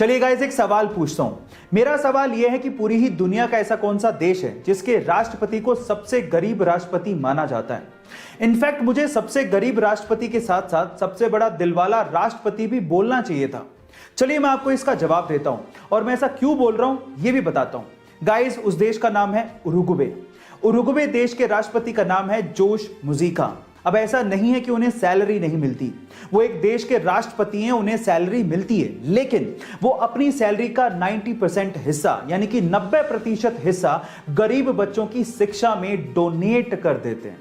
चलिए गाइस, एक सवाल पूछता हूं। मेरा सवाल यह है कि पूरी ही दुनिया का ऐसा कौन सा देश है जिसके राष्ट्रपति को सबसे गरीब राष्ट्रपति माना जाता है। इनफैक्ट मुझे सबसे गरीब राष्ट्रपति के साथ साथ सबसे बड़ा दिलवाला राष्ट्रपति भी बोलना चाहिए था। चलिए मैं आपको इसका जवाब देता हूं और मैं ऐसा क्यों बोल रहा हूं यह भी बताता हूं। गाइस, उस देश का नाम है उरुग्वे। उरुग्वे देश के राष्ट्रपति का नाम है जोश मुजिका। अब ऐसा नहीं है कि उन्हें सैलरी नहीं मिलती, वो एक देश के राष्ट्रपति हैं, उन्हें सैलरी मिलती है, लेकिन वो अपनी सैलरी का 90% हिस्सा यानी कि 90% हिस्सा गरीब बच्चों की शिक्षा में डोनेट कर देते हैं।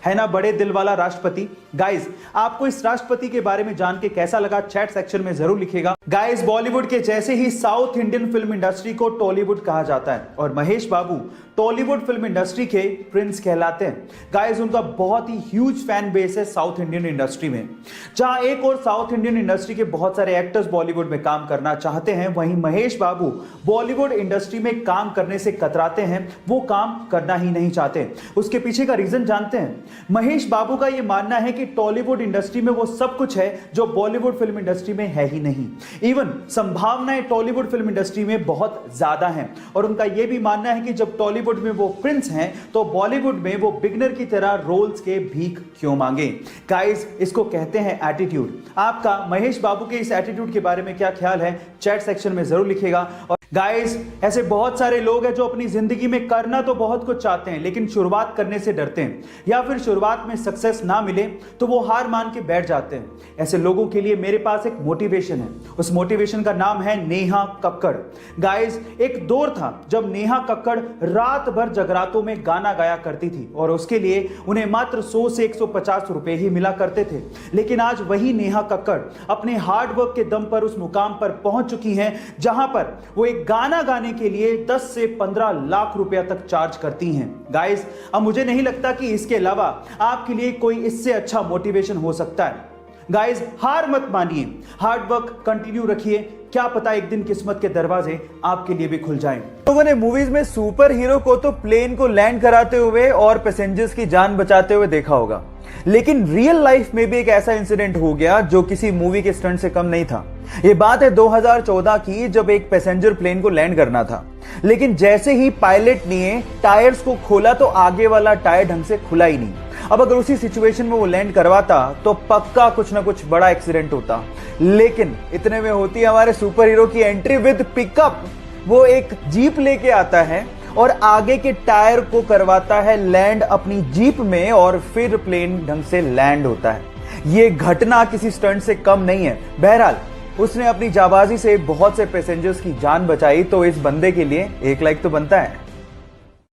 है ना बड़े दिल वाला राष्ट्रपति। गाइस, आपको इस राष्ट्रपति के बारे में जान के कैसा लगा चैट सेक्शन में जरूर लिखिएगा। गाइस, बॉलीवुड के जैसे ही साउथ इंडियन फिल्म इंडस्ट्री को टॉलीवुड कहा जाता है और महेश बाबू टॉलीवुड फिल्म इंडस्ट्री के प्रिंस कहलाते हैं। गाइस, उनका बहुत ही ह्यूज फैन बेस है साउथ इंडियन इंडस्ट्री में। जहां एक और साउथ इंडियन इंडस्ट्री के बहुत सारे एक्टर्स बॉलीवुड में काम करना चाहते हैं, वहीं महेश बाबू बॉलीवुड इंडस्ट्री में काम करने से कतराते हैं, वो काम करना ही नहीं चाहते। उसके पीछे का रीजन जानते हैं? महेश बाबू का यह मानना है कि टॉलीवुड इंडस्ट्री में वो सब कुछ है जो बॉलीवुड फिल्म इंडस्ट्री में है ही नहीं। इवन संभावनाएं टॉलीवुड फिल्म इंडस्ट्री में बहुत ज्यादा हैं और उनका यह भी मानना है कि जब टॉलीवुड में वो प्रिंस हैं तो बॉलीवुड में वो बिगनर की तरह रोल्स के भीख क्यों मांगे। गाइस, इसको कहते हैं एटीट्यूड। आपका महेश बाबू के इस एटीट्यूड के बारे में क्या ख्याल है चैट सेक्शन में जरूर लिखिएगा। और गाइस, ऐसे बहुत सारे लोग हैं जो अपनी जिंदगी में करना तो बहुत कुछ चाहते हैं लेकिन शुरुआत करने से डरते हैं, या फिर शुरुआत में सक्सेस ना मिले तो वो हार मान के बैठ जाते हैं। ऐसे लोगों के लिए मेरे पास एक मोटिवेशन है। उस मोटिवेशन का नाम है नेहा कक्कड़। गाइस, एक दौर था जब नेहा कक्कड़ रात भर जगरातों में गाना गाया करती थी और उसके लिए उन्हें मात्र 100 से 150 रुपए ही मिला करते थे। लेकिन आज वही नेहा कक्कड़ अपने हार्डवर्क के दम पर उस मुकाम पर पहुंच चुकी हैं जहां पर वो एक गाना गाने के लिए 10 से 15 लाख रुपया तक चार्ज करती हैं। गाइस, अब मुझे नहीं लगता कि इसके अलावा आपके लिए कोई इससे अच्छा मोटिवेशन हो सकता है। गाइस, हार मत मानिए, हार्डवर्क कंटिन्यू रखिए, क्या पता एक दिन किस्मत के दरवाजे आपके लिए भी खुल जाएं। लोगों ने मूवीज में सुपर हीरो को तो प्लेन को लैंड कराते हुए और पैसेंजर्स की जान बचाते हुए देखा होगा, लेकिन रियल लाइफ में भी एक ऐसा इंसिडेंट हो गया जो किसी मूवी के स्टंट से कम नहीं था। ये बात है 2014 की, जब एक पैसेंजर प्लेन को लैंड करना था, लेकिन जैसे ही पायलट ने टायर्स को खोला तो आगे वाला टायर ढंग से खुला ही नहीं। अब अगर उसी सिचुएशन में वो लैंड करवाता तो पक्का कुछ ना कुछ बड़ा एक्सीडेंट होता, लेकिन इतने में होती है हमारे सुपर हीरो की एंट्री विद पिकअप। वो एक जीप लेके आता है और आगे के टायर को करवाता है लैंड अपनी जीप में और फिर प्लेन ढंग से लैंड होता है। ये घटना किसी स्टंट से कम नहीं है। बहरहाल, उसने अपनी जाबाजी से बहुत से पैसेंजर्स की जान बचाई, तो इस बंदे के लिए 1 लाइक तो बनता है।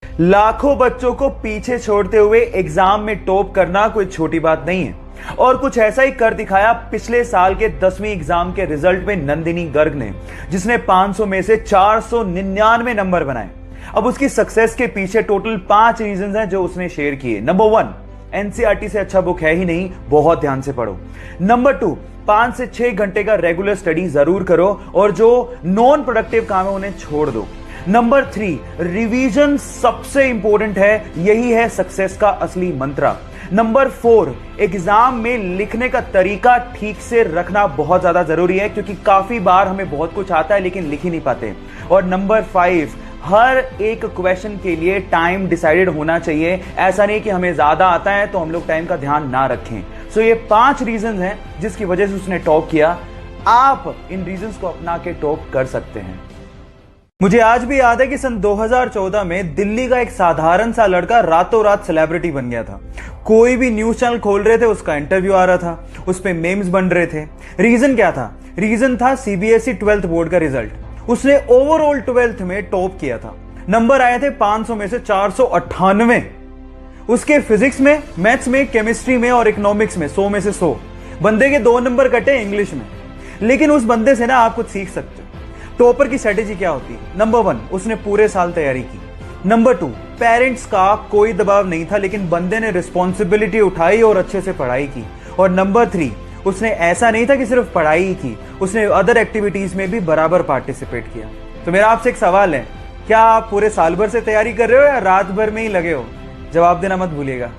लाखों बच्चों को पीछे छोड़ते हुए एग्जाम में टॉप करना कोई छोटी बात नहीं है, और कुछ ऐसा ही कर दिखाया पिछले साल के 10वीं एग्जाम के रिजल्ट में नंदिनी गर्ग ने, जिसने 500 में से 499 नंबर बनाए। अब उसकी सक्सेस के पीछे टोटल 5 रीजंस हैं जो उसने शेयर किए। नंबर 1, एनसीईआरटी से अच्छा बुक है ही नहीं, बहुत ध्यान से पढ़ो। नंबर 2, 5 से 6 घंटे का रेगुलर स्टडी जरूर करो और जो नॉन प्रोडक्टिव काम है उन्हें छोड़ दो। नंबर 3, रिवीजन सबसे इंपॉर्टेंट है, यही है सक्सेस का असली मंत्र। नंबर 4, एग्जाम में लिखने का तरीका ठीक से रखना बहुत ज्यादा जरूरी है, क्योंकि काफी बार हमें बहुत कुछ आता है लेकिन लिख ही नहीं पाते। और नंबर 5, हर एक क्वेश्चन के लिए टाइम डिसाइडेड होना चाहिए। ऐसा नहीं कि हमें ज्यादा आता है तो हम लोग टाइम का ध्यान ना रखें। सो ये 5 रीजन हैं जिसकी वजह से उसने टॉप किया। आप इन रीजंस को अपना के टॉप कर सकते हैं। मुझे आज भी याद है कि सन 2014 में दिल्ली का एक साधारण सा लड़का रातों रात सेलिब्रिटी बन गया था। कोई भी न्यूज चैनल खोल रहे थे, उसका इंटरव्यू आ रहा था, उस पे मेम्स बन रहे थे। रीजन क्या था? रीजन था सीबीएसई 12th बोर्ड का रिजल्ट। उसने ओवरऑल 12th में टॉप किया था। नंबर आए थे 500 में से 498। उसके फिजिक्स में, मैथ्स में, केमिस्ट्री में और इकोनॉमिक्स में 100 में से 100। बंदे के 2 नंबर कटे इंग्लिश में। लेकिन उस बंदे से ना आप कुछ सीख सकते हो। टॉपर की स्ट्रेटेजी क्या होती है? नंबर 1, उसने पूरे साल तैयारी की। नंबर 2, पेरेंट्स का कोई दबाव नहीं था, लेकिन बंदे ने रिस्पॉन्सिबिलिटी उठाई और अच्छे से पढ़ाई की। और नंबर 3, उसने ऐसा नहीं था कि सिर्फ पढ़ाई ही की, उसने अदर एक्टिविटीज में भी बराबर पार्टिसिपेट किया। तो मेरा आपसे एक सवाल है, क्या आप पूरे साल भर से तैयारी कर रहे हो या रात भर में ही लगे हो? जवाब देना मत भूलिएगा।